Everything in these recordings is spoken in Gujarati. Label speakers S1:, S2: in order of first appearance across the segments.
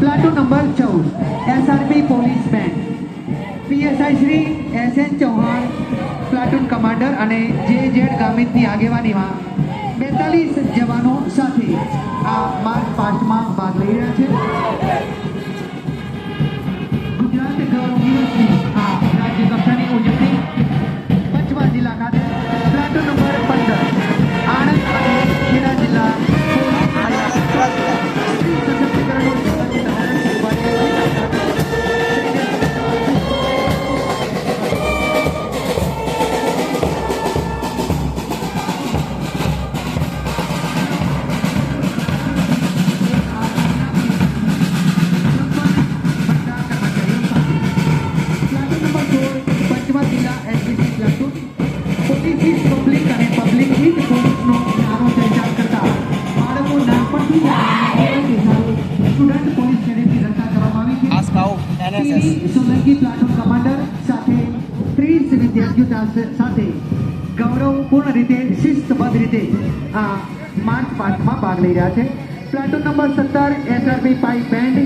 S1: Platoon number 14 SRP police band PSI Shri SN Chauhan platoon commander અને જેઝેડ ગામિતની આગેવાનીમાં 42 જવાનો સાથે આ માર્ચ પાસ્ટમાં ભાગ લઈ રહ્યા છે. ગુજરાત ગૌરવ દિવસની આ રાજ્ય કક્ષાની ઉજવણી પંચમહાલ જિલ્લા ખાતે પ્લાટૂન નંબર 15 આણંદ અને ખેડા જિલ્લા સોલંકી પ્લાટૂન કમાન્ડર સાથે 30 વિદ્યાર્થીઓ સાથે ગૌરવપૂર્ણ રીતે શિસ્તબદ્ધ રીતે આ માર્ચ પાસ્ટમાં ભાગ લઈ રહ્યા છે. Platoon number 17 SRP pipe band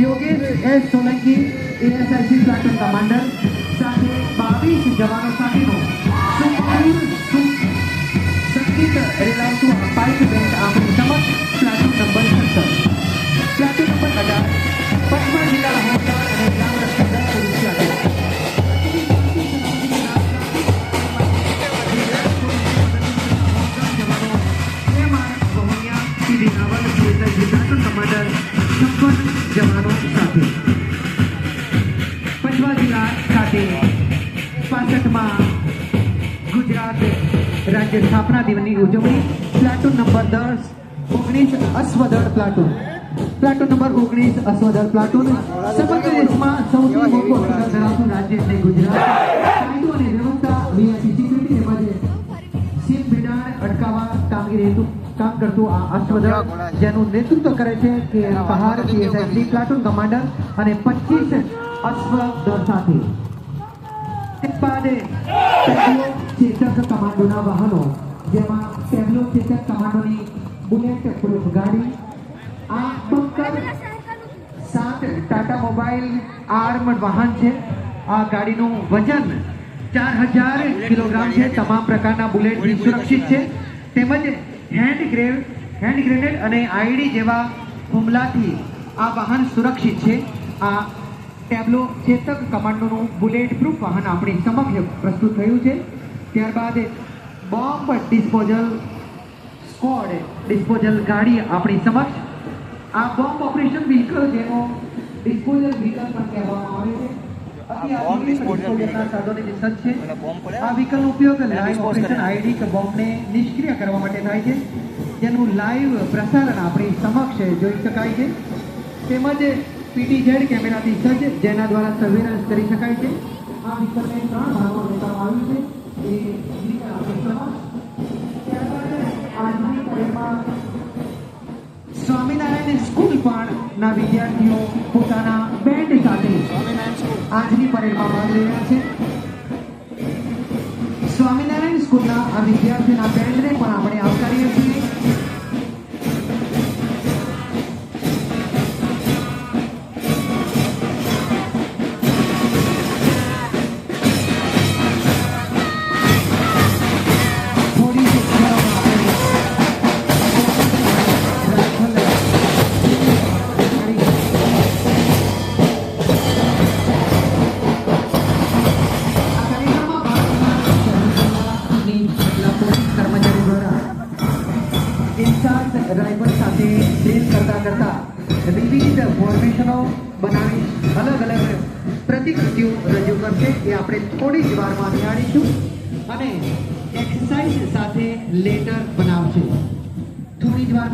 S1: Yogesh S Solanki ASIC platoon commander સાથે 22 જવાનો સાથેનો સંગીત રેલાવતું પાઇપ બેન્ડ આપણી સમક્ષ platoon number 17 platoon number 18 Panchmahal જિલ્લા હોમગાર્ડ અને ગ્રામ રક્ષક દળ પોલીસ પ્લાટૂન કમાન્ડર 56 જવાનો સાથે પંચમહાલ જિલ્લા ખાતે 65માં ગુજરાત રાજ્ય સ્થાપના દિવસની ઉજવણી પ્લાટૂન નંબર 19 અશ્વદળ પ્લાટૂન નંબર 19 અશ્વદળ પ્લાટૂન સમગ્ર દેશમાં સૌથી મોટું અશ્વદળ ધરાવતું રાજ્ય એટલે ગુજરાત. કાયદો અને વ્યવસ્થા વીઆઈપી સિક્યુરિટી તેમજ સીમ ભેડાણ અટકાવવા કામગીરી હેતુ કામ કરતું આ અશ્વદળ જેનું નેતૃત્વ કરે છે કે પહાડ પીએસઆઈ પ્લાટૂન કમાન્ડર અને 25 અશ્વદળ સાથે ત્યારબાદ ચેતક કમાન્ડોના વાહનો જેમાં પહેલો ચેતક કમાન્ડોની બુલેટ પ્રૂફ ગાડી આ બંકર 7 ટાટા મોબાઈલ આર્મડ વાહન છે. આ ગાડીનું વજન 4000 કિલોગ્રામ છે. તમામ પ્રકારના બુલેટથી સુરક્ષિત છે તેમજ હેન્ડ ગ્રેનેડ અને આઈડી જેવા હુમલાથી આ વાહન સુરક્ષિત છે. આ ટેબ્લો ચેતક કમાન્ડોનું બુલેટ પ્રૂફ વાહન આપણી સમક્ષ પ્રસ્તુત થયું છે. ત્યારબાદ બોમ્બ ડિસ્પોઝલ ગાડી આપણી સમક્ષ આ બોમ્બ ઓપરેશન વ્હીકલ જેનો ડિસ્પોઝલ વ્હીકલ પણ કહેવામાં આવે છે. આ વ્હીકલનો ઉપયોગ લાઈવ ઓપરેશન આઈડી કે બોમ્બને નિષ્ક્રિય કરવા માટે થાય છે જેનું લાઈવ પ્રસારણ આપણી સમક્ષ જોઈ શકાય છે તેમજ પીટીઝેડ કેમેરાથી સજ્જ જેના દ્વારા સર્વેલન્સ કરી શકાય છે. આ વ્હીકલને 3 ભાગમાં વહેંચવામાં આવ્યું છે. એ વ્હીકલ આપણી સમક્ષ આજની પરેડમાં સ્વામિનારાયણ સ્કૂલ પણ ના વિદ્યાર્થીઓ પોતાના બેન્ડ સાથે આજની પરેડમાં ભાગ લઈ રહ્યા છે. સ્વામિનારાયણ સ્કૂલના આ વિદ્યાર્થીઓના બેન્ડને પણ આપણે આવકારીએ છીએ. રાઇફલ સાથે ડ્રીલ કરતા વિવિધ ફોર્મેશનો બનાવી અલગ અલગ પ્રતિકૃતિઓ રજૂ કરશે. એ આપણે થોડી જ વારમાં નિહાળીશું અને એક્સરસાઇઝ સાથે લેટર બનાવશે. થોડી જ વારમાં